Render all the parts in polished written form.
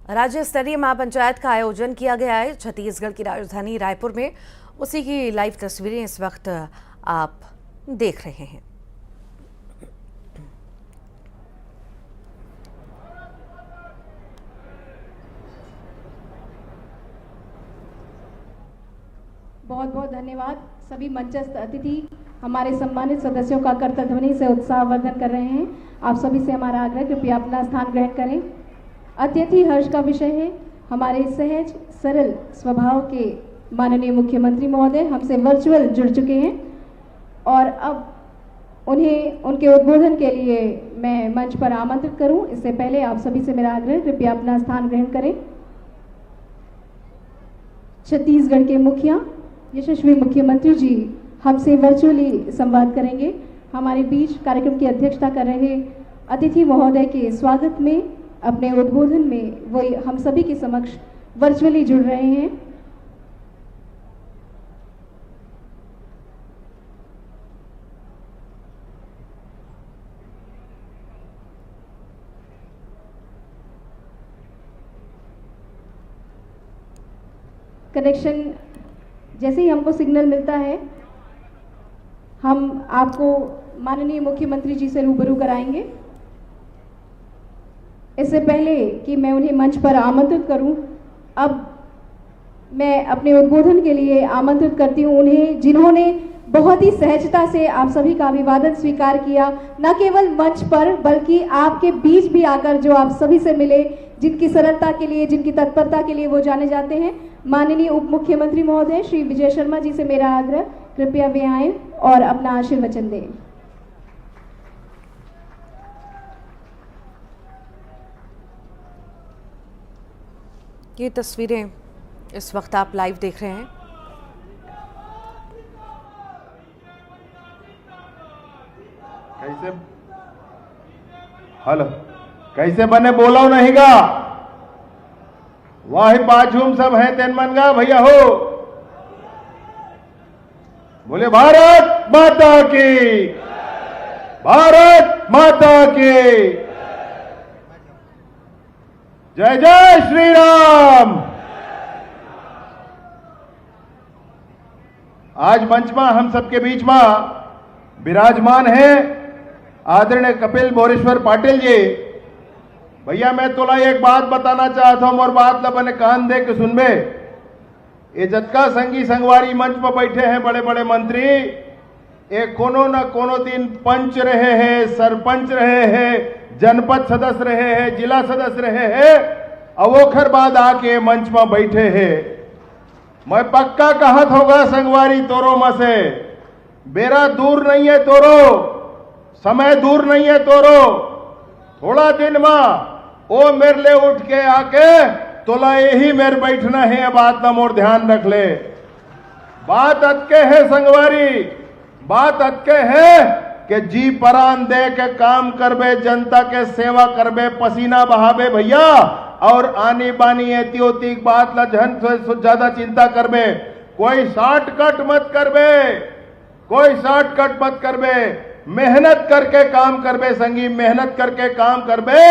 राज्य स्तरीय महापंचायत का आयोजन किया गया है छत्तीसगढ़ की राजधानी रायपुर में। उसी की लाइव तस्वीरें इस वक्त आप देख रहे हैं। बहुत बहुत धन्यवाद। सभी मंचस्थ अतिथि हमारे सम्मानित सदस्यों का करतध्वनि से उत्साहवर्धन कर रहे हैं। आप सभी से हमारा आग्रह, कृपया अपना स्थान ग्रहण करें। अत्यंत हर्ष का विषय है, हमारे सहज सरल स्वभाव के माननीय मुख्यमंत्री महोदय हमसे वर्चुअल जुड़ चुके हैं और अब उन्हें उनके उद्बोधन के लिए मैं मंच पर आमंत्रित करूं। इससे पहले आप सभी से मेरा आग्रह, कृपया अपना स्थान ग्रहण करें। छत्तीसगढ़ के मुखिया यशस्वी मुख्यमंत्री जी हमसे वर्चुअली संवाद करेंगे। हमारे बीच कार्यक्रम की अध्यक्षता कर रहे अतिथि महोदय के स्वागत में अपने उद्बोधन में वो हम सभी के समक्ष वर्चुअली जुड़ रहे हैं। कनेक्शन जैसे ही हमको सिग्नल मिलता है, हम आपको माननीय मुख्यमंत्री जी से रूबरू कराएंगे। इससे पहले कि मैं उन्हें मंच पर आमंत्रित करूं, अब मैं अपने उद्बोधन के लिए आमंत्रित करती हूं उन्हें, जिन्होंने बहुत ही सहजता से आप सभी का अभिवादन स्वीकार किया, न केवल मंच पर बल्कि आपके बीच भी आकर जो आप सभी से मिले, जिनकी सरलता के लिए, जिनकी तत्परता के लिए वो जाने जाते हैं। माननीय उप मुख्यमंत्री महोदय श्री विजय शर्मा जी से मेरा आग्रह, कृपया वे आएं और अपना आशीर्वचन दें। ये तस्वीरें इस वक्त आप लाइव देख रहे हैं। कैसे हेलो कैसे बने बोलो नहीं गा, वाही बाजूम सब है तेन मन गा भैया हो। बोले भारत माता की, भारत माता की जय जय श्री राम। आज मंच में हम सबके बीच में विराजमान है आदरणीय कपिल बोरेश्वर पाटिल जी। भैया मैं तोला एक बात बताना चाहता हूं और बात लबने कान दे के सुनबे। ये जतका संगी संगवारी मंच पर बैठे हैं बड़े बड़े मंत्री, एक कोनो न कोनो दिन पंच रहे हैं, सरपंच रहे हैं, जनपद सदस्य रहे हैं, जिला सदस्य रहे हैं, अवोखर बाद आके मंच में बैठे हैं। मैं पक्का कहत होगा संगवारी तोरो में से, बेरा दूर नहीं है तोरो, समय दूर नहीं है तोरो। थोड़ा दिन में ओ मेरे ले उठ के आके तोला यही मेरे बैठना है, बात ना मोर ध्यान रख ले। बात अटके है संगवारी, बात अटके है कि जी परान दे के काम करबे, जनता के सेवा करबे, पसीना बहाबे भैया, और आनी बानी ऐतियोतिक बात ला जन ज्यादा चिंता करबे। कोई शॉर्टकट मत करबे, कोई शॉर्टकट मत करबे, मेहनत करके काम करबे संगी, मेहनत करके काम करबे,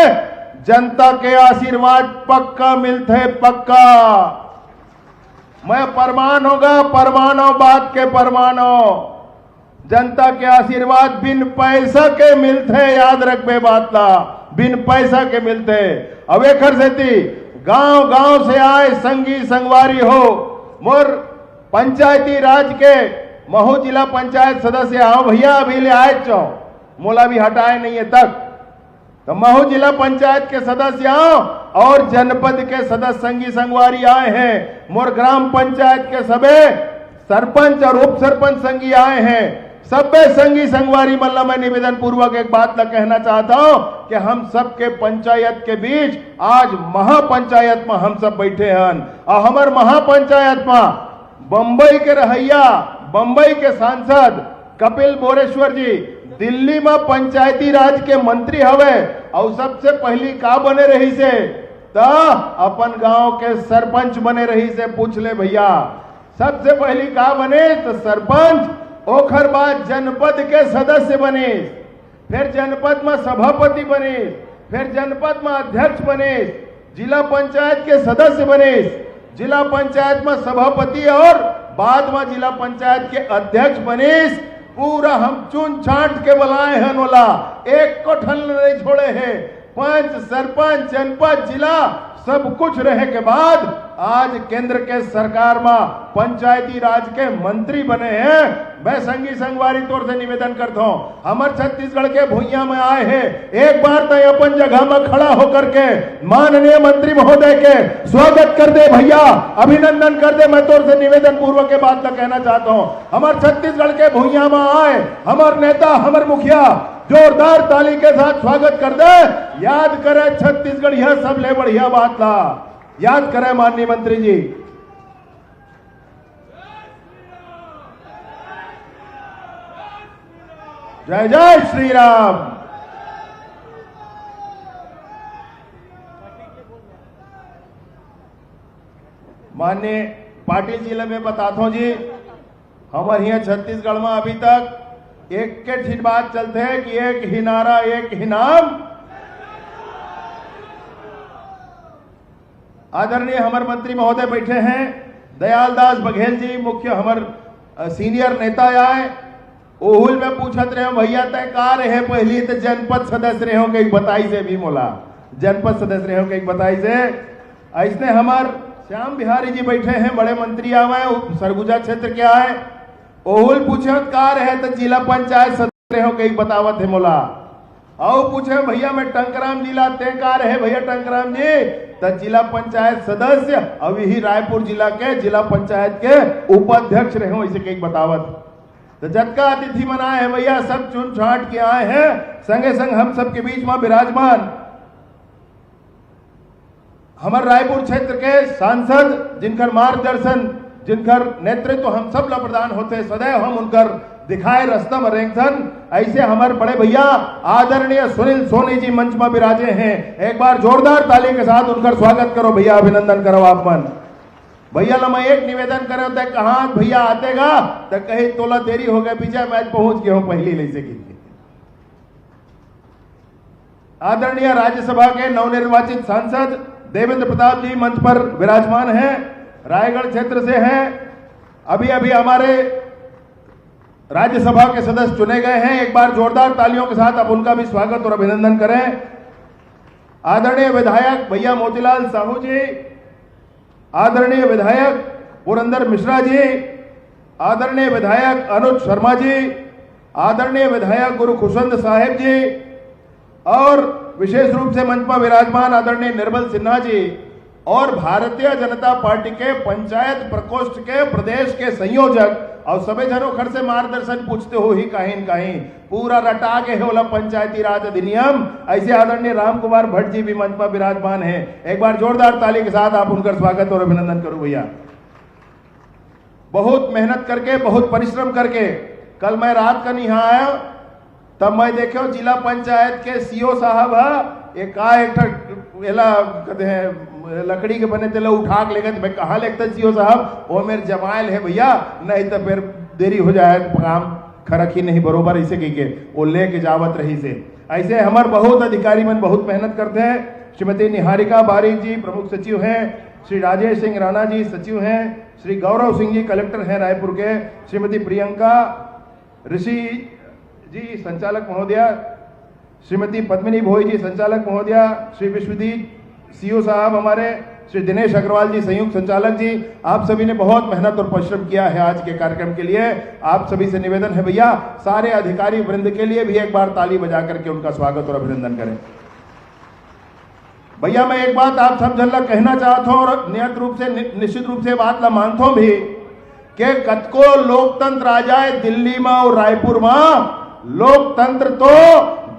जनता के आशीर्वाद पक्का मिलते पक्का। मैं परमान होगा, परमानो बात के परमानो, जनता के आशीर्वाद बिन पैसा के मिलते, याद रखबे बात ला, बिन पैसा के मिलते। अब एक सेती गांव गांव से आए संगी संगवारी हो, मोर पंचायती राज के महू जिला पंचायत सदस्य आओ भैया, अभी ले आए चो मोला भी हटाए नहीं है तक, तो महू जिला पंचायत के सदस्य आओ और जनपद के सदस्य संगी संगवारी आए हैं, मोर ग्राम पंचायत के सबे सरपंच और उप सरपंच संगी आए हैं। सबे संगी संगवारी मल्ला मैं निवेदन पूर्वक एक बात कहना चाहता हूं कि हम सबके पंचायत के बीच आज महापंचायत में हम सब बैठे हैं, और हमार महापंचायत में बंबई के रहैया, बंबई के सांसद कपिल बोरेश्वर जी दिल्ली में पंचायती राज के मंत्री हवे, और सबसे पहली का बने रही से तो अपन गांव के सरपंच बने रही से। पूछ ले भैया, सबसे पहली का बने तो सरपंच, ओखर बाद जनपद के सदस्य बने, फिर जनपद में सभापति बने, फिर जनपद में अध्यक्ष बने, जिला पंचायत के सदस्य बनीस, जिला पंचायत में सभापति और बाद में जिला पंचायत के अध्यक्ष बनीस। पूरा हम चुन छांट के बुलाए हैं नोला, एक को ठल नहीं छोड़े हैं। पंच, सरपंच, जनपद, जिला सब कुछ रहे के बाद आज केंद्र के सरकार में पंचायती राज के मंत्री बने हैं। मैं संगी संगवारी तौर से निवेदन करता हूं, हमारे छत्तीसगढ़ के भूइया में आए हैं, एक बार तो अपन जगह में खड़ा होकर के माननीय मंत्री महोदय के स्वागत कर दे भैया, अभिनंदन कर दे। मैं तौर से निवेदन पूर्वक के बात कहना चाहता हूं, हमारे छत्तीसगढ़ के भूइया में आए हमारे नेता, हमारे मुखिया, जोरदार ताली के साथ स्वागत कर दे। याद करे छत्तीसगढ़ यह सब ले बढ़िया बात ला, याद करें माननीय मंत्री जी। जय जय श्री राम। माननीय पाटिल जिले में बताता हूं जी, हमारे यहाँ छत्तीसगढ़ में अभी तक एक के ठीक बात चलते हैं कि एक ही नारा एक ही नाम। आदरणीय हमारे मंत्री महोदय बैठे हैं, दयाल दास बघेल जी मुख्य हमारे सीनियर नेता आए। ओहुल में पूछत रहे भैया तय का रहे पहली तो जनपद सदस्य रहे हो कहीं बताई से भी मोला, जनपद सदस्य रहे हो कहीं बताई से। ऐसने हमार श्याम बिहारी जी बैठे हैं, बड़े मंत्री आवे सरगुजा क्षेत्र के आए। ओहुल पूछे का रहे तो जिला पंचायत सदस्य रहे हो कहीं बतावत है मोला। और पूछे भैया मैं टंकराम जिला ते का रहे भैया टंकराम जी तो जिला पंचायत सदस्य अभी ही रायपुर जिला के जिला पंचायत के उपाध्यक्ष रहे हो इसे कहीं बतावत। तो जटका अतिथि मनाए हैं भैया, सब चुन छाट के आए हैं, संगे संग हम सबके बीच में विराजमान हमारे रायपुर क्षेत्र के सांसद जिनकर मार्गदर्शन जिनकर नेतृत्व हम सब ला प्रदान होते, सदैव हम उनकर दिखाए रास्ता में रेंगथन। ऐसे हमारे बड़े भैया आदरणीय सुनील सोनी जी मंच में विराजे हैं, एक बार जोरदार ताली के साथ उनका स्वागत करो भैया, अभिनंदन करो आप मन। भैया ला मैं एक निवेदन करे तो कहा भैया आतेगा तो कहीं तोला देरी हो गया, पीछे मैच पहुंच गया हूं पहली ले की। आदरणीय राज्यसभा के नवनिर्वाचित सांसद देवेंद्र प्रताप जी मंच पर विराजमान हैं, रायगढ़ क्षेत्र से हैं, अभी अभी हमारे राज्यसभा के सदस्य चुने गए हैं। एक बार जोरदार तालियों के साथ आप उनका भी स्वागत और अभिनंदन करें। आदरणीय विधायक भैया मोतीलाल साहू जी, आदरणीय विधायक पुरंदर मिश्रा जी, आदरणीय विधायक अनुज शर्मा जी, आदरणीय विधायक गुरु खुशवंत साहेब जी और विशेष रूप से मंच पर विराजमान आदरणीय निर्मल सिन्हा जी और भारतीय जनता पार्टी के पंचायत प्रकोष्ठ के प्रदेश के संयोजक और सभी जनों खर से मार्गदर्शन पूछते हो ही कहीं पूरा रटा के होला पंचायती राज अधिनियम। ऐसे आदरणीय राम कुमार भट्ट जी भी मंच पर विराजमान हैं, एक बार जोरदार ताली के साथ आप उनका स्वागत और अभिनंदन करो भैया। बहुत मेहनत करके बहुत परिश्रम करके कल मैं रात का नहीं आया, तब मैं देखो जिला पंचायत के सीओ साहब एक कहते हैं लकड़ी के बने तेला उठा के लेकर मैं कहा लेता सीओ साहब वो मेरे जमायल है भैया, नहीं तो फिर देरी हो जाए काम खरक ही नहीं बरोबर ऐसे कह के वो लेके जावत रही से। ऐसे हमारे बहुत अधिकारी मन बहुत मेहनत करते हैं। श्रीमती निहारिका बारिक जी प्रमुख सचिव हैं, श्री राजेश सिंह राणा जी सचिव हैं, श्री गौरव सिंह जी कलेक्टर हैं रायपुर के, श्रीमती प्रियंका ऋषि जी संचालक महोदया, श्रीमती पद्मिनी भोई जी संचालक महोदया, श्री विश्वदीप सीओ साहब हमारे, श्री दिनेश अग्रवाल जी संयुक्त संचालक जी, आप सभी ने बहुत मेहनत और परिश्रम किया है आज के कार्यक्रम के लिए। आप सभी से निवेदन है भैया सारे अधिकारी वृंद के लिए भी एक बार ताली बजा करके उनका स्वागत और अभिनंदन करें। भैया मैं एक बात आप सब जन कहना चाहता हूं और निश्चित रूप से बात ला मानता हूं भी कि कतको लोकतंत्र आ जाए दिल्ली में और रायपुर में, लोकतंत्र तो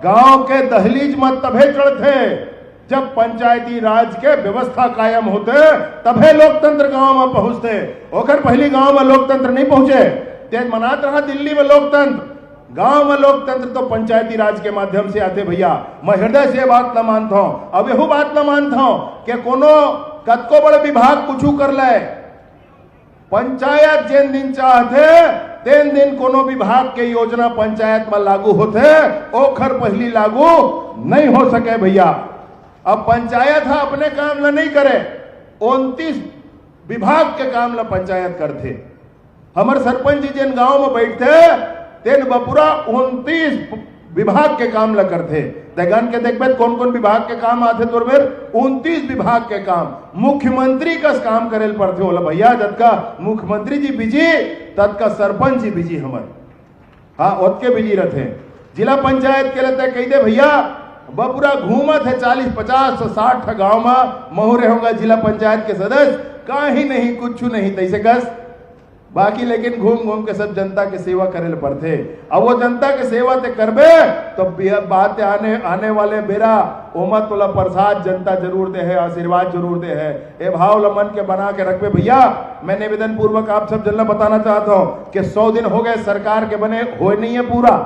गांव के दहलीज में तभे चढ़ते जब पंचायती राज के व्यवस्था कायम होते, तभे लोकतंत्र गांव में पहुंचते। ओकर पहली गांव में लोकतंत्र नहीं पहुंचे, तेज मनात रहा दिल्ली में लोकतंत्र। गांव में लोकतंत्र तो पंचायती राज के माध्यम से आते भैया। मैं हृदय से बात न मानता हूं, अब यह बात न मानता हूं कि कोनो कतको बड़े विभाग कुछ कर ले, पंचायत जिन दिन चाहते तीन दिन कोनो विभाग के योजना पंचायत में लागू होते, ओखर पहली लागू नहीं हो सके भैया। अब पंचायत है अपने काम ला नहीं करे, 29 विभाग के काम ला पंचायत करते। हमारे सरपंच जी जिन गांव में बैठते तेन बपुरा 29 विभाग के काम ला करते। देगान के देखबे कौन कौन विभाग के काम आते तोर बेर 29 विभाग के काम मुख्यमंत्री का काम करेल पड़ते होला भैया। जतका मुख्यमंत्री जी बिजी तत्का सरपंच जी बिजी हमर, हाँ ओतके बिजी रहते। जिला पंचायत के रहते कही दे भैया बपुरा घूमत है 40 50 60 गांव में महुरे होगा जिला पंचायत के सदस्य, कहीं नहीं कुछ नहीं तैसे कस बाकी, लेकिन घूम घूम के सब जनता के सेवा करे पड़ते। अब वो जनता के सेवा ते करबे तो बात आने वाले बेरा ओमा तोला प्रसाद जनता जरूर दे है, आशीर्वाद जरूर दे है। ए भाव ला मन के बना के रखबे भैया। मैं निवेदन पूर्वक आप सब जनता बताना चाहता हूं कि 100 दिन हो गए सरकार के बने, हो नहीं है पूरा,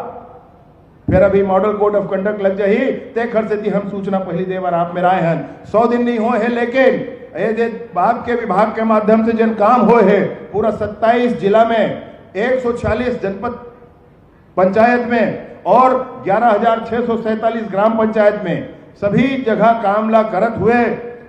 फिर अभी मॉडल कोड ऑफ कंडक्ट लग जाही ते खर्च से हम सूचना पहली दे बार आप में राय हैं 100 दिन नहीं हो है, लेकिन बाप के विभाग के माध्यम से जिन काम हो है पूरा 27 जिला में 146 जनपद पंचायत में और 11,647 ग्राम पंचायत में सभी जगह काम ला करत हुए।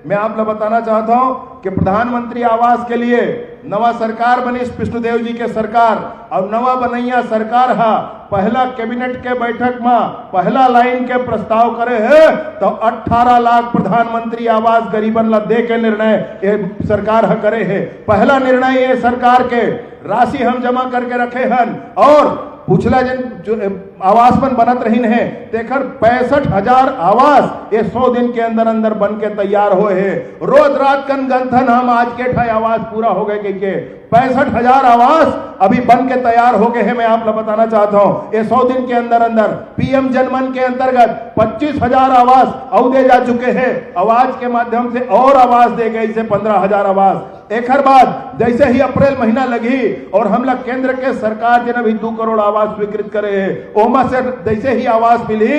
मैं आप लोग बताना चाहता हूं कि प्रधानमंत्री आवास के लिए नवा सरकार बनी विष्णुदेव जी के सरकार और नवा बनैया सरकार हा पहला कैबिनेट के बैठक में पहला लाइन के प्रस्ताव करे है तो 18 लाख प्रधानमंत्री आवास गरीबन ला दे के निर्णय ये सरकार हा करे है। पहला निर्णय ये सरकार के राशि हम जमा करके रखे हन और पिछला जो आवास बन बनत रही है तेखर 65,000 आवास ये 100 दिन के अंदर अंदर बन के तैयार हुए है। रोज रात कन गंथन हम आज के ठाई आवास पूरा हो गए के 65,000 आवास अभी बन के तैयार हो गए हैं। मैं आप लोग बताना चाहता हूं ये 100 दिन के अंदर अंदर पीएम जनमन के अंतर्गत 25,000 आवास औदे जा चुके हैं। आवाज के माध्यम से और आवास दे गए से 15,000 आवास। एक बाद जैसे ही अप्रैल महीना लगी और हम लोग केंद्र के सरकार जिन अभी 2 करोड़ आवास स्वीकृत करे है ओमा से जैसे ही आवास मिली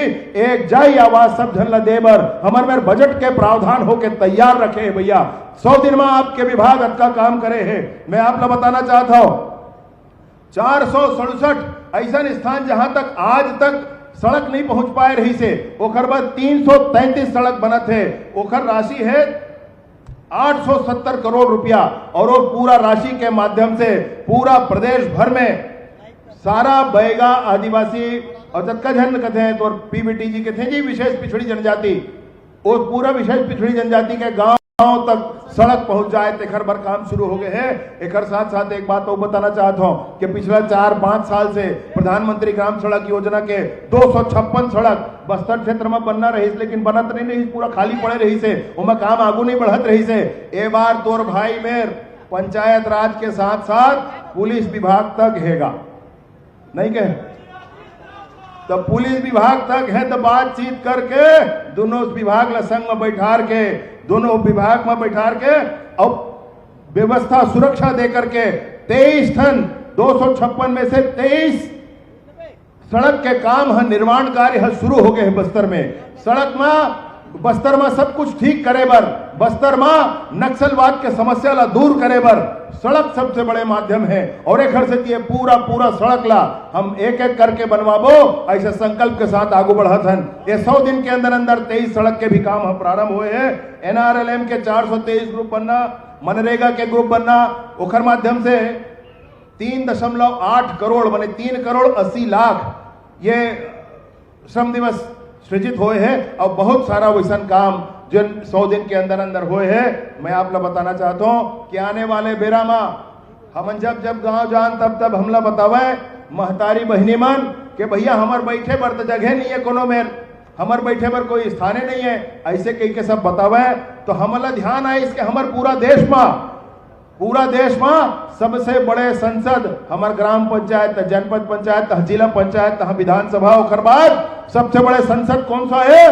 एक जाई आवास सब झन ला देबर हमारे मेरे बजट के प्रावधान होके तैयार रखे है भैया। 100 दिन में आपके विभाग अच्छा काम करे है। मैं आप लोग बताना चाहता हूं 467 ऐसा स्थान जहां तक आज तक सड़क नहीं पहुंच पाए रही से ओकर बाद 333 सड़क बनत है। ओकर राशि है 870 करोड़ रुपया और वो पूरा राशि के माध्यम से पूरा प्रदेश भर में सारा बैगा आदिवासी और जतका जन कहते हैं तो पीबीटी जी कहते हैं जी विशेष पिछड़ी जनजाति और पूरा विशेष पिछड़ी जनजाति के गांव तक सड़क पहुंच जाए तेखर भर काम शुरू हो गए हैं। एक साथ साथ एक बात तो बताना चाहता हूं कि पिछला 4-5 साल से प्रधानमंत्री ग्राम सड़क योजना के 256 सड़क बस्तर क्षेत्र में बनना रही लेकिन बनत नहीं रही, पूरा खाली पड़े रही से उनमें काम आगू नहीं बढ़त रही से। ए बार तोर भाई मेर पंचायत राज के साथ साथ पुलिस विभाग तक हैगा नहीं कहे तो पुलिस विभाग तक है तो बातचीत करके दोनों विभाग ला संग में बैठार के दोनों विभाग में बैठार के और व्यवस्था सुरक्षा दे करके 23 टन 256 में से 23 सड़क के काम है निर्माण कार्य शुरू हो गए बस्तर में। सड़क में बस्तर में सब कुछ ठीक करे बर बस्तर में नक्सलवाद के समस्या ला दूर करे बर सड़क सबसे बड़े माध्यम है और एक हर से पूरा सड़क ला हम एक एक करके बनवाबो ऐसे संकल्प के साथ आगू बढ़त हन। ये 100 दिन के अंदर अंदर 23 सड़क के भी काम हम प्रारंभ हुए हैं। NRLM के 423 ग्रुप बनना, मनरेगा के ग्रुप बनना ओखर माध्यम से 3.8 करोड़ माने 3 करोड़ 80 लाख ये श्रम दिवस सृजित हुए हैं और बहुत सारा वैसा काम जिन 100 दिन के अंदर अंदर हुए हैं। मैं आप लोग बताना चाहता हूं कि आने वाले बेरा में हम जब गांव जान तब हमला बतावे महतारी बहनी मन के भैया हमार बैठे पर तो जगह नहीं है कोनो में हमार बैठे पर कोई स्थाने नहीं है ऐसे कह के सब बतावे तो हमला ध्यान आए इसके हमार पूरा देश में सबसे बड़े संसद हमार ग्राम पंचायत जनपद पंचायत जिला पंचायत विधानसभा और बाद सबसे बड़े संसद कौन सा है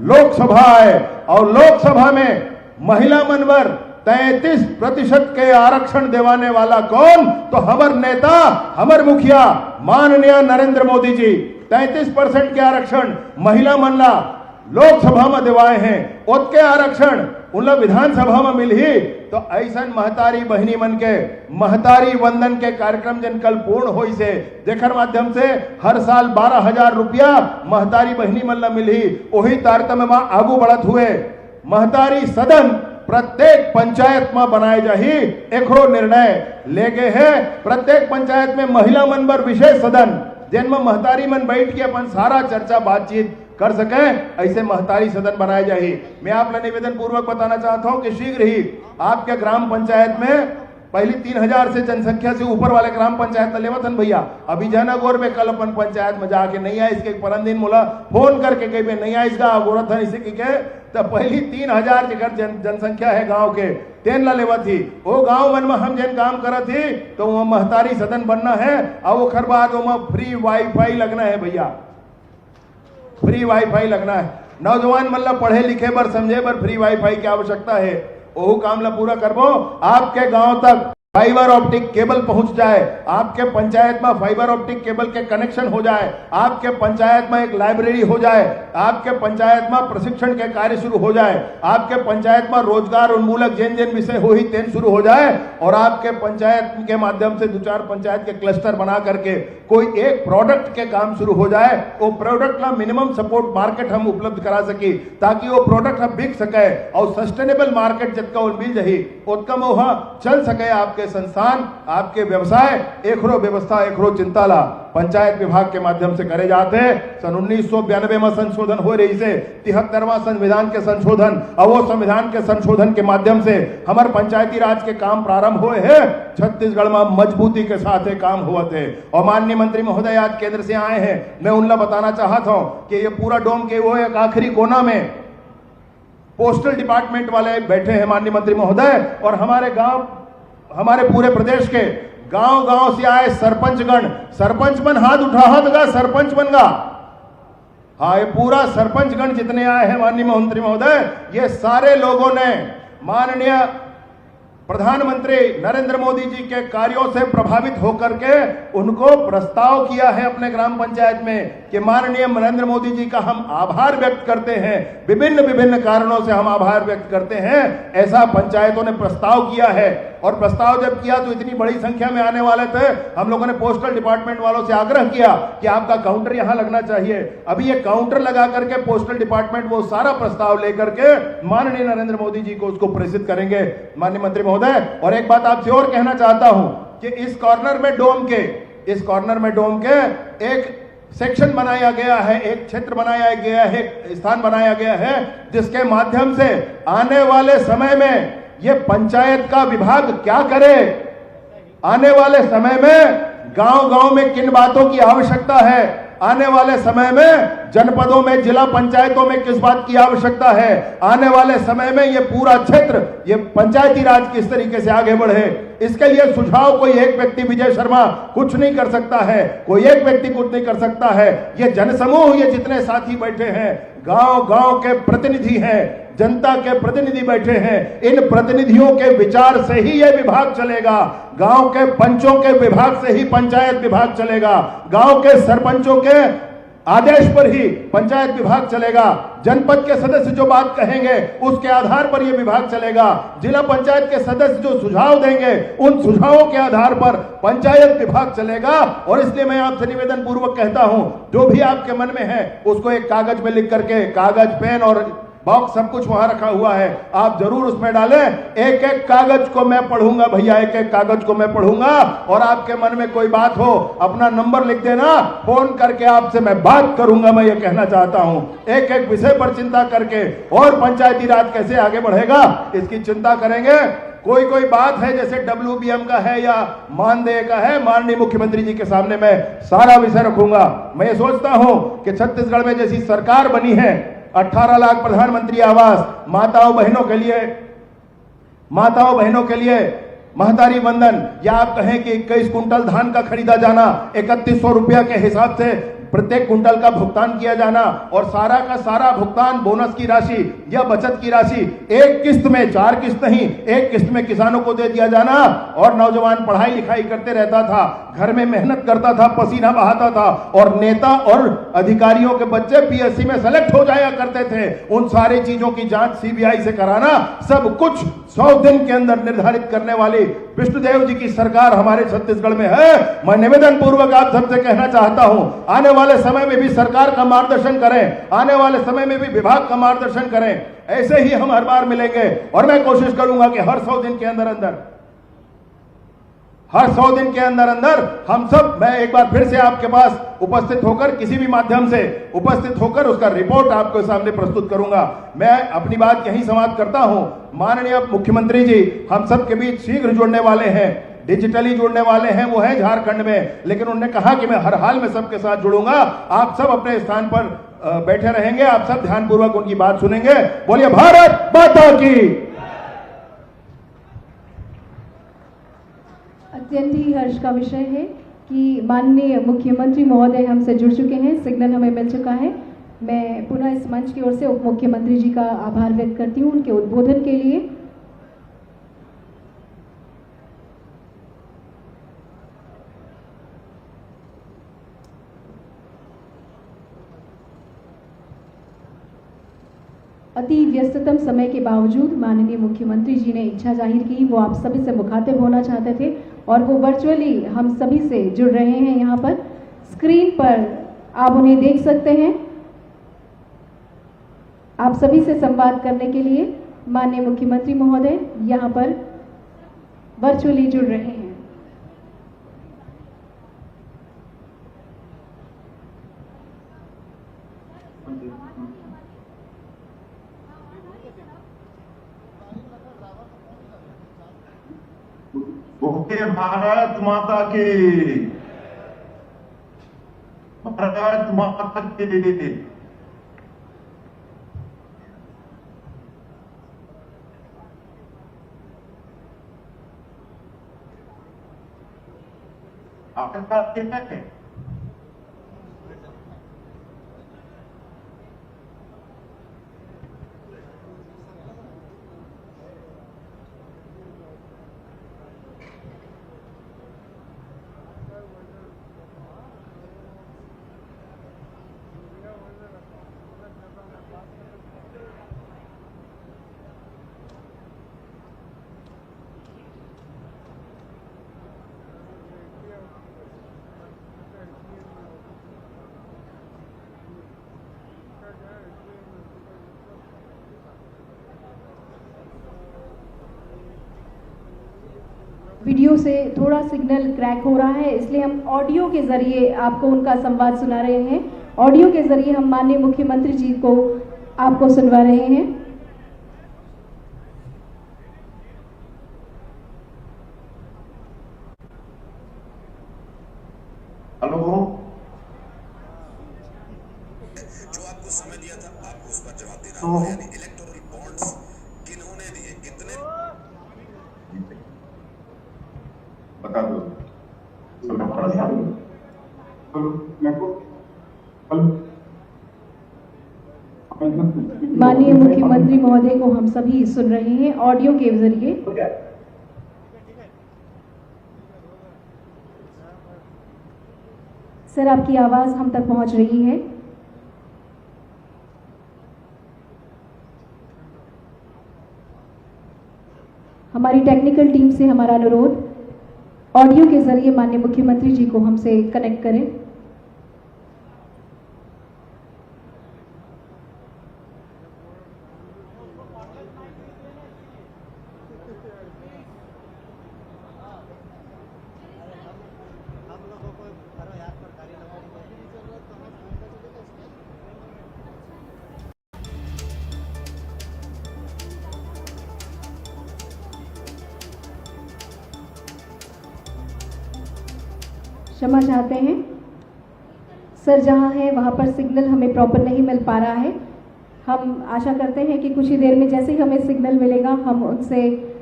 लोकसभा है और लोकसभा में महिला मनवर 33% के आरक्षण दिवाने वाला कौन तो हमार नेता हमार मुखिया माननीय नरेंद्र मोदी जी 33% के आरक्षण महिला मनला लोकसभा में दिवाए हैं। उसके आरक्षण उन विधानसभा में मिल ही तो ऐसा महतारी बहनी मन के महतारी वंदन के कार्यक्रम जन कल पूर्ण हो से जेकर माध्यम से हर साल 12,000 रुपया महतारी बहनी मन ला मिल ही वही तारतम्य में आगू बढ़त हुए महतारी सदन प्रत्येक पंचायत में बनाए जाही एकरो निर्णय ले गए हैं। प्रत्येक पंचायत में महिला मन पर विशेष सदन जिनमें महतारी मन बैठ के अपन सारा चर्चा बातचीत कर सके, ऐसे महतारी सदन बनाए जाही। मैं आप निवेदन पूर्वक बताना चाहता हूं कि शीघ्र ही आपके ग्राम पंचायत में पहली 3000 से जनसंख्या से ऊपर वाले ग्राम पंचायत लेवत हन भैया। अभी जनगौर में कल अपन पंचायत में जाके नहीं आए इसके परम दिन मोला फोन करके कही पे नहीं आइस गा गोरत हन इसे के तो पहली 3000 जगह जनसंख्या है गांव के तेन ला लेवत थी। वो गांव मन में हम जन काम करत थी तो वो महतारी सदन बनना है और वो खर बाद वो फ्री वाईफाई लगना है भैया, फ्री वाईफाई लगना है। नौजवान मतलब पढ़े लिखे पर समझे पर फ्री वाईफाई की आवश्यकता है, वो काम ला पूरा करबो। आपके गांव तक फाइबर ऑप्टिक केबल पहुंच जाए, आपके पंचायत में फाइबर ऑप्टिक केबल के कनेक्शन हो जाए, आपके पंचायत में एक लाइब्रेरी हो जाए, आपके पंचायत में प्रशिक्षण के कार्य शुरू हो जाए, आपके पंचायत में रोजगार उन्मूलक जिन जिन विषय हो ही तेन शुरू हो जाए और आपके पंचायत के माध्यम से 2-4 पंचायत के क्लस्टर बना करके कोई एक प्रोडक्ट के काम शुरू हो जाए। वो प्रोडक्ट ला मिनिमम सपोर्ट मार्केट हम उपलब्ध करा सकी ताकि वो प्रोडक्ट हम बिक सके और सस्टेनेबल मार्केट जितना मिल जाही उतना वो चल सके। आपके संस्थान आपके व्यवसाय एकरो व्यवस्था एकरो चिंता ला पंचायत विभाग के माध्यम से करे जाते हैं। सन 1992 में संशोधन हो रही से 73वां संविधान के संशोधन और वो संविधान के संशोधन के माध्यम से हमारे पंचायती राज के काम प्रारंभ हुए हैं। छत्तीसगढ़ में मजबूती के साथ ये काम हुआ थे और माननीय मंत्री महोदय आज केंद्र से आए हैं। मैं उनला बताना चाहता हूं कि ये पूरा डोम के वो एक आखिरी कोना में पोस्टल डिपार्टमेंट वाले बैठे हैं माननीय मंत्री महोदय और हमारे गांव हमारे पूरे प्रदेश के गांव-गांव से आए सरपंचगण, सरपंच बन हाथ उठा गा सरपंच बन गा। हाँ, ये पूरा सरपंचगण जितने आए हैं माननीय मंत्री महोदय, ये सारे लोगों ने माननीय प्रधानमंत्री नरेंद्र मोदी जी के कार्यों से प्रभावित होकर के उनको प्रस्ताव किया है अपने ग्राम पंचायत में कि माननीय नरेंद्र मोदी जी का हम आभार व्यक्त करते हैं। विभिन्न कारणों से हम आभार व्यक्त करते हैं, ऐसा पंचायतों ने प्रस्ताव किया है। और प्रस्ताव जब किया तो इतनी बड़ी संख्या में आने वाले थे, हम लोगों ने पोस्टल डिपार्टमेंट वालों से आग्रह किया कि आपका काउंटर यहां लगना चाहिए। अभी ये काउंटर लगा करके पोस्टल डिपार्टमेंट वो सारा प्रस्ताव लेकर के माननीय नरेंद्र मोदी जी को उसको प्रेषित करेंगे माननीय मंत्री महोदय। और एक बात आपसे और कहना चाहता हूं कि इस कॉर्नर में डोम के एक सेक्शन बनाया गया है, एक क्षेत्र बनाया गया है, एक स्थान बनाया गया है जिसके माध्यम से आने वाले समय में ये पंचायत का विभाग क्या करे, आने वाले समय में गांव-गांव में किन बातों की आवश्यकता है, आने वाले समय में जनपदों में जिला पंचायतों में किस बात की आवश्यकता है, आने वाले समय में ये पूरा क्षेत्र ये पंचायती राज किस तरीके से आगे बढ़े, इसके लिए सुझाव कोई एक व्यक्ति विजय शर्मा कुछ नहीं कर सकता है, कोई एक व्यक्ति कुछ नहीं कर सकता है। ये जनसमूह ये जितने साथी बैठे हैं गांव-गांव के प्रतिनिधि हैं, जनता के प्रतिनिधि बैठे हैं, इन प्रतिनिधियों के विचार से ही यह विभाग चलेगा। गांव के पंचों के विभाग से ही पंचायत विभाग चलेगा, गांव के सरपंचों के आदेश पर ही पंचायत विभाग चलेगा। जनपद के सदस्य जो बात कहेंगे उसके आधार पर यह विभाग चलेगा। जिला पंचायत के सदस्य जो सुझाव देंगे उन सुझावों के आधार पर पंचायत विभाग चलेगा। और इसलिए मैं आपसे निवेदन पूर्वक कहता हूं, जो भी आपके मन में है उसको एक कागज में लिख करके, कागज पेन और बॉक्स सब कुछ वहां रखा हुआ है, आप जरूर उसमें डालें। एक एक कागज को मैं पढ़ूंगा भैया, एक एक कागज को मैं पढ़ूंगा और आपके मन में कोई बात हो अपना नंबर लिख देना, फोन करके आपसे मैं बात करूंगा। मैं ये कहना चाहता हूं एक एक विषय पर चिंता करके और पंचायती राज कैसे आगे बढ़ेगा इसकी चिंता करेंगे। कोई बात है जैसे WBM का है या मानदेय का है, माननीय मुख्यमंत्री जी के सामने मैं सारा विषय रखूंगा। मैं ये सोचता हूं कि छत्तीसगढ़ में जैसी सरकार बनी है, 18 लाख प्रधानमंत्री आवास, माताओं बहनों के लिए महतारी वंदन, या आप कहें कि 21 कुंटल धान का खरीदा जाना, 3100 रुपया के हिसाब से प्रत्येक कुंटल का भुगतान किया जाना और सारा का सारा भुगतान बोनस की राशि या बचत की राशि एक किस्त में, 4 किस्त नहीं, एक किस्त में किसानों को दे दिया जाना। और नौजवान पढ़ाई लिखाई करते रहता था, घर में मेहनत करता था, पसीना बहाता था, और नेता और अधिकारियों के बच्चे पीएससी में सेलेक्ट हो जाया करते थे। उन सारी चीजों की जांच सीबीआई से कराना, सब कुछ 100 दिन के अंदर निर्धारित करने वाली विष्णुदेव जी की सरकार हमारे छत्तीसगढ़ में है। मैं निवेदन पूर्वक आप सबसे कहना चाहता हूं, आने वाले समय में भी सरकार का मार्गदर्शन करें, आने वाले समय में भी विभाग का मार्गदर्शन करें। ऐसे ही हम हर बार मिलेंगे और मैं कोशिश करूंगा कि हर 100 दिन के अंदर अंदर हम सब, मैं एक बार फिर से आपके पास उपस्थित होकर, किसी भी माध्यम से उपस्थित होकर उसका रिपोर्ट आपके सामने प्रस्तुत करूंगा। मैं अपनी बात यहीं समाप्त करता हूं। माननीय मुख्यमंत्री जी हम सब के बीच शीघ्र जुड़ने वाले हैं, डिजिटली जुड़ने वाले हैं, वो है झारखंड में, लेकिन उन्होंने कहा कि मैं हर हाल में सबके साथ जुड़ूंगा। आप सब अपने स्थान पर बैठे रहेंगे, आप सब ध्यानपूर्वक उनकी बात सुनेंगे। बोलिए भारत माता की। अत्यंत ही हर्ष का विषय है कि माननीय मुख्यमंत्री महोदय हमसे जुड़ चुके हैं, सिग्नल हमें मिल चुका है। मैं पुनः इस मंच की ओर से उप मुख्यमंत्री जी का आभार व्यक्त करती हूं उनके उद्बोधन के लिए। अति व्यस्ततम समय के बावजूद माननीय मुख्यमंत्री जी ने इच्छा जाहिर की, वो आप सभी से मुखातिब होना चाहते थे और वो वर्चुअली हम सभी से जुड़ रहे हैं। यहाँ पर स्क्रीन पर आप उन्हें देख सकते हैं। आप सभी से संवाद करने के लिए माननीय मुख्यमंत्री महोदय यहाँ पर वर्चुअली जुड़ रहे हैं। बोले भारत माता की, भारत माता की। आपके पास क्या है? वीडियो से थोड़ा सिग्नल क्रैक हो रहा है, इसलिए हम ऑडियो के जरिए आपको उनका संवाद सुना रहे हैं। ऑडियो के जरिए हम माननीय मुख्यमंत्री जी को आपको सुनवा रहे हैं। हेलो, जो आपको समय दिया था आपको उस पर जवाब देना होगा, यानी इलेक्टोरल बॉन्ड्स किन्होंने दिए, कितने बता दो। माननीय मुख्यमंत्री महोदय को हम सभी सुन रहे हैं ऑडियो के जरिए। सर, आपकी आवाज हम तक पहुंच रही है। हमारी टेक्निकल टीम से हमारा अनुरोध, ऑडियो के जरिए माननीय मुख्यमंत्री जी को हमसे कनेक्ट करें। क्षमा चाहते हैं सर, जहां है वहां पर सिग्नल हमें प्रॉपर नहीं मिल पा रहा है। हम आशा करते हैं कि कुछ ही देर में जैसे ही हमें सिग्नल मिलेगा हम उनसे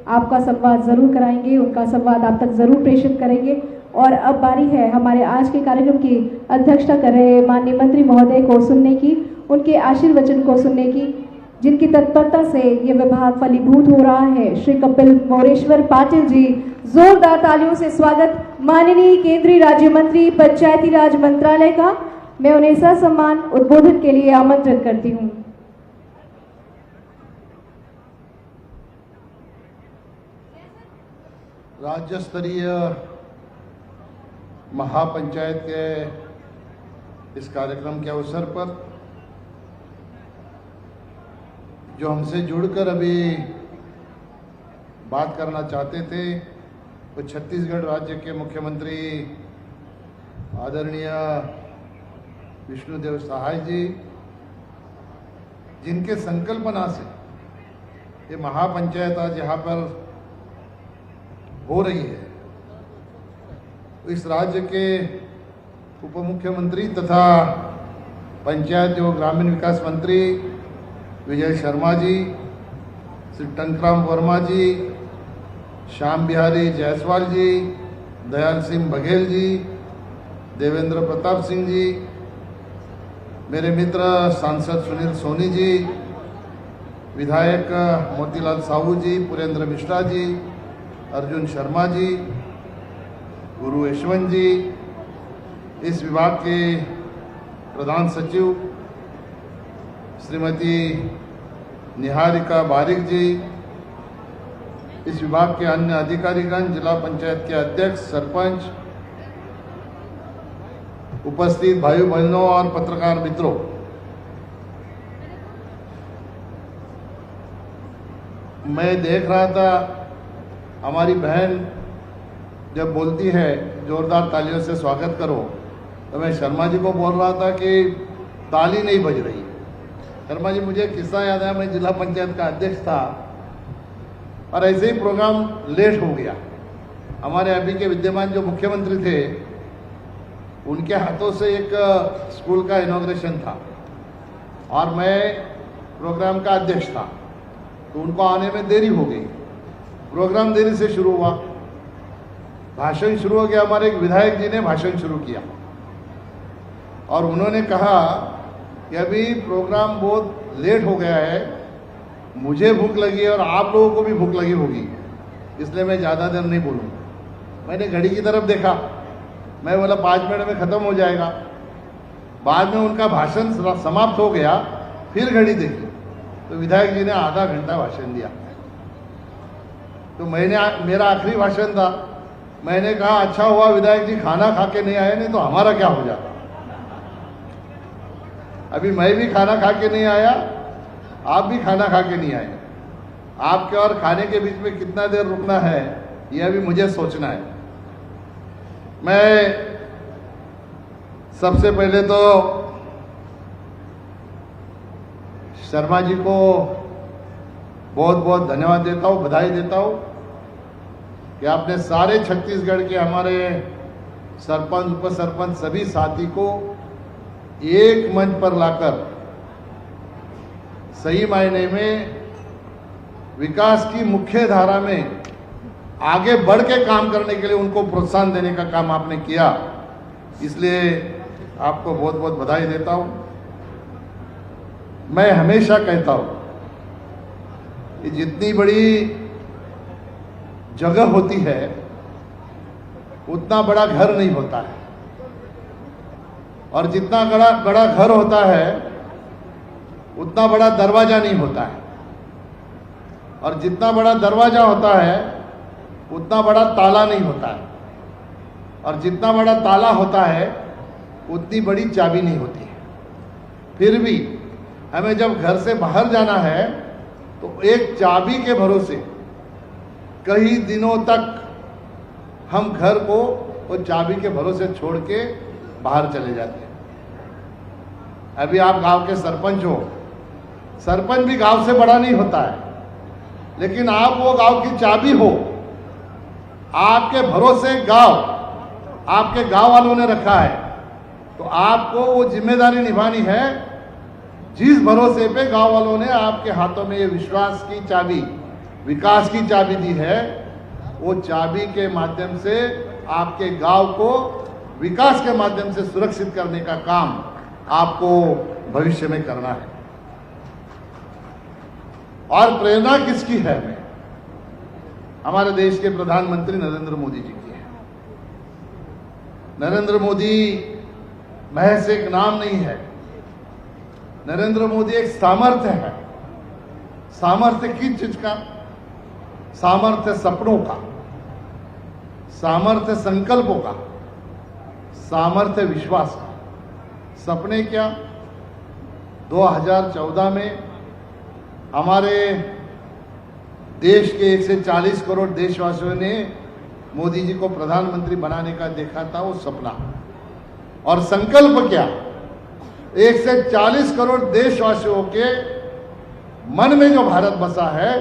आपका संवाद ज़रूर कराएंगे, उनका संवाद आप तक ज़रूर प्रेषित करेंगे। और अब बारी है हमारे आज के कार्यक्रम की अध्यक्षता कर रहे माननीय मंत्री महोदय को सुनने की, उनके आशीर्वचन को सुनने की, जिनकी तत्परता से ये विभाग फलीभूत हो रहा है। श्री कपिल मोरेश्वर पाटिल जी, जोरदार तालियों से स्वागत। माननीय केंद्रीय राज्य मंत्री पंचायती राज मंत्रालय का मैं उन्हें ससम्मान उद्बोधन के लिए आमंत्रित करती हूँ। राज्य स्तरीय महापंचायत के इस कार्यक्रम के अवसर पर जो हमसे जुड़कर अभी बात करना चाहते थे वो छत्तीसगढ़ राज्य के मुख्यमंत्री आदरणीय विष्णुदेव साय जी, जिनके संकल्पना से ये महापंचायत आज यहाँ पर हो रही है, इस राज्य के उप मुख्यमंत्री तथा पंचायत एवं ग्रामीण विकास मंत्री विजय शर्मा जी, श्री टंकराम वर्मा जी, श्याम बिहारी जायसवाल जी, दयाल सिंह बघेल जी, देवेंद्र प्रताप सिंह जी, मेरे मित्र सांसद सुनील सोनी जी, विधायक मोतीलाल साहू जी, पुरेंद्र मिश्रा जी, अर्जुन शर्मा जी, गुरु यशवंत जी, इस विभाग के प्रधान सचिव श्रीमती निहारिका बारिक जी, इस विभाग के अन्य अधिकारीगण, जिला पंचायत के अध्यक्ष, सरपंच, उपस्थित भाई बहनों और पत्रकार मित्रों, मैं देख रहा था हमारी बहन जब बोलती है जोरदार तालियों से स्वागत करो, तो मैं शर्मा जी को बोल रहा था कि ताली नहीं बज रही। शर्मा जी, मुझे किस्सा याद है, मैं जिला पंचायत का अध्यक्ष था और ऐसे ही प्रोग्राम लेट हो गया। हमारे अभी के विद्यमान जो मुख्यमंत्री थे उनके हाथों से एक स्कूल का इनॉग्रेशन था और मैं प्रोग्राम का अध्यक्ष था, तो उनको आने में देरी हो गई। प्रोग्राम देरी से शुरू हुआ, भाषण शुरू हो गया। हमारे एक विधायक जी ने भाषण शुरू किया और उन्होंने कहा कि अभी प्रोग्राम बहुत लेट हो गया है, मुझे भूख लगी है और आप लोगों को भी भूख लगी होगी, इसलिए मैं ज़्यादा देर नहीं बोलूँगा। मैंने घड़ी की तरफ देखा, मैं बोला 5 मिनट में ख़त्म हो जाएगा। बाद में उनका भाषण समाप्त हो गया, फिर घड़ी देखी तो विधायक जी ने आधा घंटा भाषण दिया। तो मेरा आखिरी भाषण था। मैंने कहा अच्छा हुआ विधायक जी खाना खा के नहीं आए, नहीं तो हमारा क्या हो जाता। अभी मैं भी खाना खा के नहीं आया, आप भी खाना खा के नहीं आए। आपके और खाने के बीच में कितना देर रुकना है यह अभी मुझे सोचना है। मैं सबसे पहले तो शर्मा जी को बहुत बहुत धन्यवाद देता हूँ, बधाई देता हूँ कि आपने सारे छत्तीसगढ़ के हमारे सरपंच, उप सरपंच सभी साथी को एक मंच पर लाकर सही मायने में विकास की मुख्य धारा में आगे बढ़ के काम करने के लिए उनको प्रोत्साहन देने का काम आपने किया, इसलिए आपको बहुत बहुत बधाई देता हूं। मैं हमेशा कहता हूं कि जितनी बड़ी जगह होती है उतना बड़ा घर नहीं होता है, और जितना बड़ा घर होता है उतना बड़ा दरवाजा नहीं होता है, और जितना बड़ा दरवाजा होता है उतना बड़ा ताला नहीं होता है, और जितना बड़ा ताला होता है उतनी बड़ी चाबी नहीं होती है। फिर भी हमें जब घर से बाहर जाना है तो एक चाबी के भरोसे कई दिनों तक हम घर को वो चाबी के भरोसे छोड़ के बाहर चले जाते हैं। अभी आप गांव के सरपंच हो, सरपंच भी गांव से बड़ा नहीं होता है, लेकिन आप वो गांव की चाबी हो। आपके भरोसे गांव आपके गांव वालों ने रखा है, तो आपको वो जिम्मेदारी निभानी है जिस भरोसे पे गांव वालों ने आपके हाथों में ये विश्वास की चाबी, विकास की चाबी दी है। वो चाबी के माध्यम से आपके गांव को विकास के माध्यम से सुरक्षित करने का काम आपको भविष्य में करना है। और प्रेरणा किसकी है? हमारे देश के प्रधानमंत्री नरेंद्र मोदी जी की है। नरेंद्र मोदी महज एक नाम नहीं है, नरेंद्र मोदी एक सामर्थ्य है। सामर्थ्य किस चीज का? सामर्थ्य सपनों का, सामर्थ्य संकल्पों का, सामर्थ्य विश्वास का। सपने क्या? 2014 में हमारे देश के 140 करोड़ देशवासियों ने मोदी जी को प्रधानमंत्री बनाने का देखा था, वो सपना। और संकल्प क्या? 140 करोड़ देशवासियों के मन में जो भारत बसा है,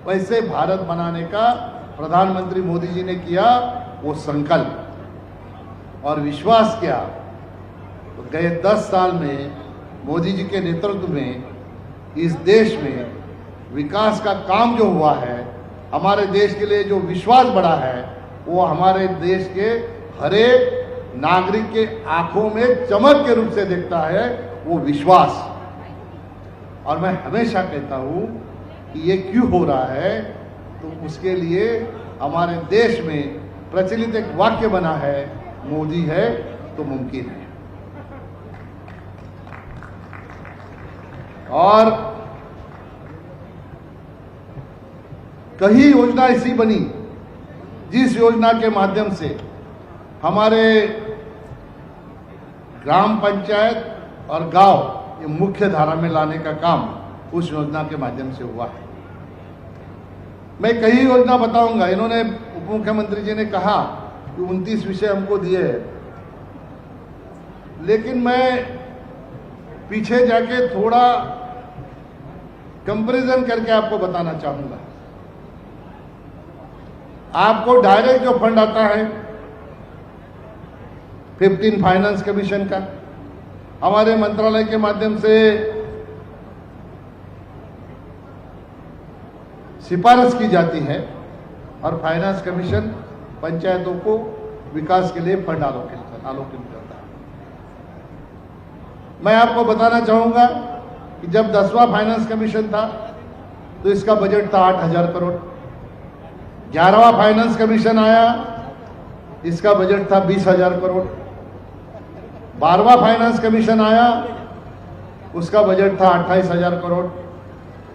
वैसे भारत बनाने का प्रधानमंत्री मोदी जी ने किया वो संकल्प। और विश्वास क्या? तो गए 10 साल में मोदी जी के नेतृत्व में इस देश में विकास का काम जो हुआ है, हमारे देश के लिए जो विश्वास बढ़ा है, वो हमारे देश के हर एक नागरिक के आंखों में चमक के रूप से दिखता है, वो विश्वास। और मैं हमेशा कहता हूं कि ये क्यों हो रहा है, तो उसके लिए हमारे देश में प्रचलित एक वाक्य बना है, मोदी है तो मुमकिन है। और कई योजना ऐसी बनी जिस योजना के माध्यम से हमारे ग्राम पंचायत और गांव ये मुख्य धारा में लाने का काम उस योजना के माध्यम से हुआ है। मैं कई योजना बताऊंगा। इन्होंने उप मुख्यमंत्री जी ने कहा कि 29 विषय हमको दिए हैं, लेकिन मैं पीछे जाके थोड़ा कंपैरिजन करके आपको बताना चाहूंगा। आपको डायरेक्ट जो फंड आता है 15 फाइनेंस कमीशन का, हमारे मंत्रालय के माध्यम से सिफारिश की जाती है और फाइनेंस कमीशन पंचायतों को विकास के लिए फंड आलोकित करता है। मैं आपको बताना चाहूंगा कि जब 10वां फाइनेंस कमीशन था तो इसका बजट था 8,000 करोड़। 11वां फाइनेंस कमीशन आया, इसका बजट था 20,000 करोड़। 12वां फाइनेंस कमीशन आया, उसका बजट था 28,000 करोड़।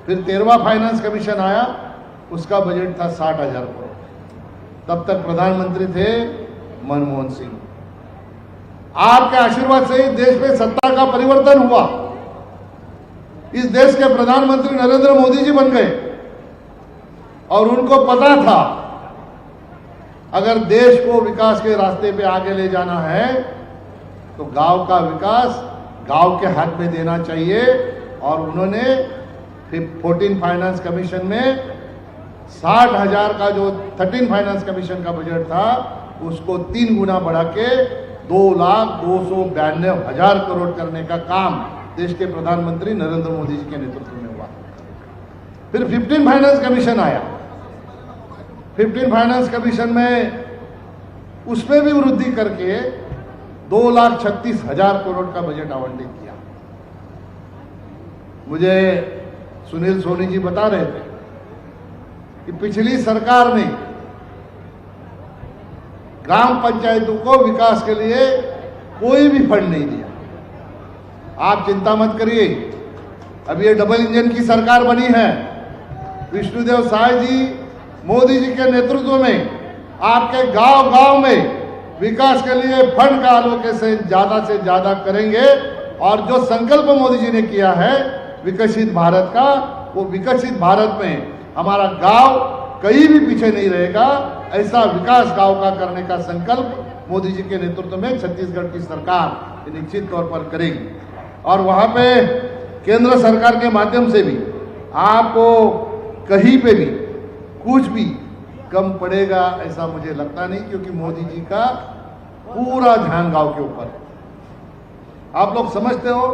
फिर 13वां फाइनेंस कमीशन आया, उसका बजट था 60,000 करोड़। तब तक प्रधानमंत्री थे मनमोहन सिंह। आपके आशीर्वाद से ही देश में सत्ता का परिवर्तन हुआ। इस देश के प्रधानमंत्री नरेंद्र मोदी जी बन गए और उनको पता था अगर देश को विकास के रास्ते पे आगे ले जाना है तो गांव का विकास गांव के हाथ में देना चाहिए। और उन्होंने फिर 14 फाइनेंस कमीशन में 60,000 का जो 13 फाइनेंस कमीशन का बजट था उसको 3 गुना बढ़ा के 2,292,000 करोड़ करने का काम देश के प्रधानमंत्री नरेंद्र मोदी जी के नेतृत्व में हुआ। फिर 15 फाइनेंस कमीशन आया। 15 फाइनेंस कमीशन में उसमें भी वृद्धि करके 2,36,000 करोड़ का बजट आवंटित किया। मुझे सुनील सोनी जी बता रहे थे कि पिछली सरकार ने ग्राम पंचायतों को विकास के लिए कोई भी फंड नहीं दिया। आप चिंता मत करिए, अब ये डबल इंजन की सरकार बनी है। विष्णुदेव साय जी मोदी जी के नेतृत्व में आपके गांव गांव में विकास के लिए फंड का आलोकेशन से ज्यादा करेंगे। और जो संकल्प मोदी जी ने किया है विकसित भारत का, वो विकसित भारत में हमारा गांव कहीं भी पीछे नहीं रहेगा। ऐसा विकास गांव का करने का संकल्प मोदी जी के नेतृत्व में छत्तीसगढ़ की सरकार निश्चित तौर पर करेगी। और वहां पे केंद्र सरकार के माध्यम से भी आपको कहीं पे भी कुछ भी कम पड़ेगा ऐसा मुझे लगता नहीं, क्योंकि मोदी जी का पूरा ध्यान गांव के ऊपर है। आप लोग समझते हो,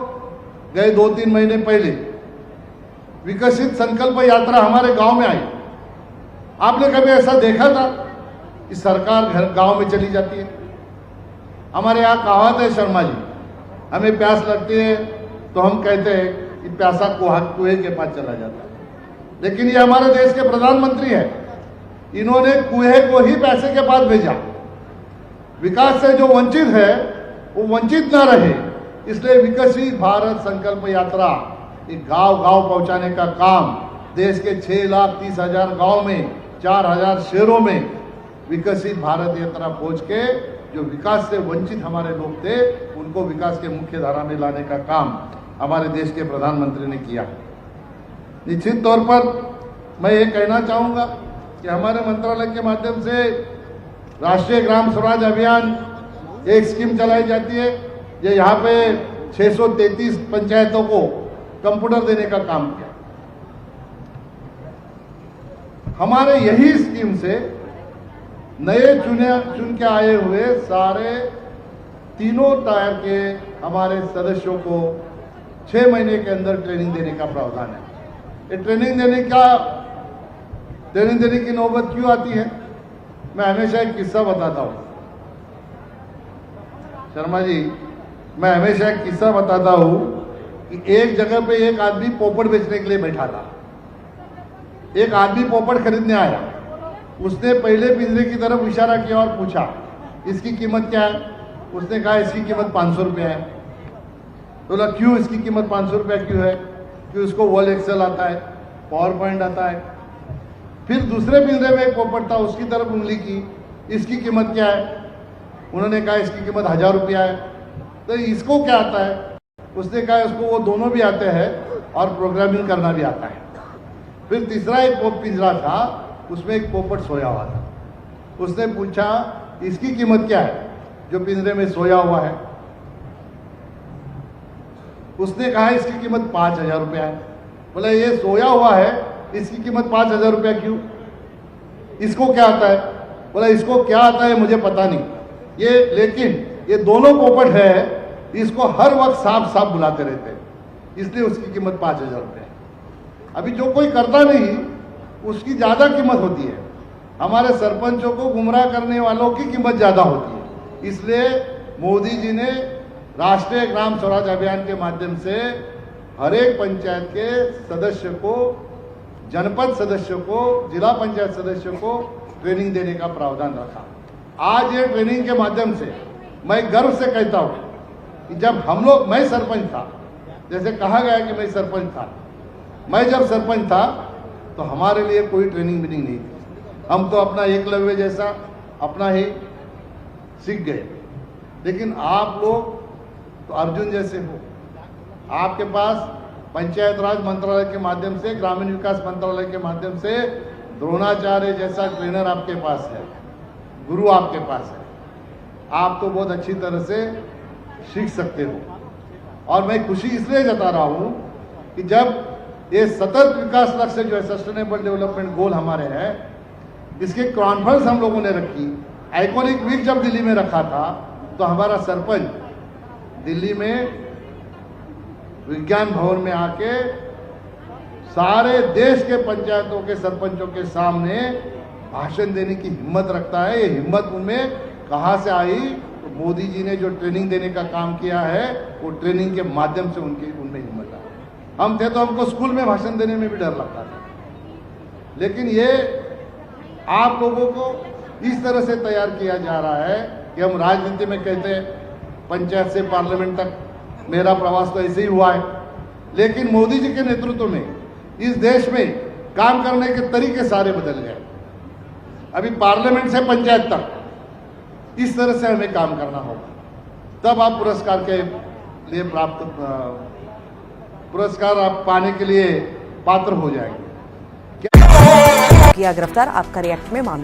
गए 2-3 महीने पहले विकसित संकल्प यात्रा हमारे गांव में आई। आपने कभी ऐसा देखा था कि सरकार घर गांव में चली जाती है? हमारे यहाँ कहावत है शर्मा जी, हमें प्यास लगती है तो हम कहते हैं कि प्यासा कुएं के पास चला जाता है। लेकिन ये हमारे देश के प्रधानमंत्री हैं, इन्होंने कुएं को ही प्यासे के पास भेजा। विकास से जो वंचित है वो वंचित ना रहे, इसलिए विकसित भारत संकल्प यात्रा एक गांव गांव पहुंचाने का काम देश के 6,30,000 गांव में 4,000 शहरों में विकसित भारत यात्रा पहुंच के जो विकास से वंचित हमारे लोग थे उनको विकास के मुख्य धारा में लाने का काम हमारे देश के प्रधानमंत्री ने किया। निश्चित तौर पर मैं ये कहना चाहूँगा कि हमारे मंत्रालय के माध्यम से राष्ट्रीय ग्राम स्वराज अभियान एक स्कीम चलाई जाती है। ये यहाँ पे 633 पंचायतों को कंप्यूटर देने का काम किया। हमारे यही स्कीम से नए चुन के आए हुए सारे तीनों टायर के हमारे सदस्यों को 6 महीने के अंदर ट्रेनिंग देने का प्रावधान है। ये ट्रेनिंग देने की नौबत क्यों आती है? मैं हमेशा एक किस्सा बताता हूँ शर्मा जी, मैं हमेशा एक किस्सा बताता हूँ कि एक जगह पे एक आदमी पोपट बेचने के लिए बैठा था। एक आदमी पोपट खरीदने आया, उसने पहले पिंजरे की तरफ इशारा किया और पूछा इसकी कीमत क्या है? उसने कहा इसकी कीमत 500 रुपया है। तो बोला क्यों इसकी कीमत 500 रुपया क्यों है? कि उसको वर्ड एक्सेल आता है, पावर पॉइंट आता है। फिर दूसरे पिंजरे में एक पोपट था, उसकी तरफ उंगली की, इसकी कीमत क्या है? उन्होंने कहा इसकी कीमत 1000 रुपया है। तो इसको क्या आता है? उसने कहा इसको वो दोनों भी आते हैं और प्रोग्रामिंग करना भी आता है। फिर तीसरा एक पिंजरा था, उसमें एक पोपट सोया हुआ था। उसने पूछा इसकी कीमत क्या है जो पिंजरे में सोया हुआ है? उसने कहा इसकी कीमत 5000 रुपया है। बोला ये सोया हुआ है, इसकी कीमत 5000 रुपया क्यों? इसको क्या आता है? बोला इसको क्या आता है मुझे पता नहीं, लेकिन ये दोनों पोपट है, इसको हर वक्त साफ साफ बुलाते रहते हैं, इसलिए उसकी कीमत 5000 रुपये है। अभी जो कोई करता नहीं उसकी ज़्यादा कीमत होती है। हमारे सरपंचों को गुमराह करने वालों की कीमत ज़्यादा होती है। इसलिए मोदी जी ने राष्ट्रीय ग्राम स्वराज अभियान के माध्यम से हर एक पंचायत के सदस्य को, जनपद सदस्य को, जिला पंचायत सदस्य को ट्रेनिंग देने का प्रावधान रखा। आज ये ट्रेनिंग के माध्यम से मैं गर्व से कहता हूँ कि जब मैं सरपंच था, जैसे कहा गया कि मैं सरपंच था, मैं जब सरपंच था तो हमारे लिए कोई ट्रेनिंग मीटिंग नहीं थी। हम तो अपना एकलव्य जैसा अपना ही सीख गए। लेकिन आप लोग तो अर्जुन जैसे हो। आपके पास पंचायत राज मंत्रालय के माध्यम से, ग्रामीण विकास मंत्रालय के माध्यम से द्रोणाचार्य जैसा ट्रेनर आपके पास है, गुरु आपके पास है। आप तो बहुत अच्छी तरह से सीख सकते हो। और मैं खुशी इसलिए जता रहा हूँ कि जब ये सतत विकास लक्ष्य जो है, सस्टेनेबल डेवलपमेंट गोल हमारे हैं, इसकी कॉन्फ्रेंस हम लोगों ने रखी। आइकॉनिक वीक जब दिल्ली में रखा था तो हमारा सरपंच दिल्ली में विज्ञान भवन में आके सारे देश के पंचायतों के सरपंचों के सामने भाषण देने की हिम्मत रखता है। ये हिम्मत उनमें कहाँ से आई? तो मोदी जी ने जो ट्रेनिंग देने का काम किया है, वो ट्रेनिंग के माध्यम से उनमें हिम्मत आई। हम थे तो हमको स्कूल में भाषण देने में भी डर लगता था, लेकिन ये आप लोगों को इस तरह से तैयार किया जा रहा है कि हम राजनीति में कहते हैं पंचायत से पार्लियामेंट तक मेरा प्रवास तो ऐसे ही हुआ है, लेकिन मोदी जी के नेतृत्व में इस देश में काम करने के तरीके सारे बदल गए। अभी पार्लियामेंट से पंचायत तक इस तरह से हमें काम करना होगा, तब आप पुरस्कार के लिए पुरस्कार आप पाने के लिए पात्र हो जाएंगे। किया गिरफ्तार आबकारी एक्ट में मामला।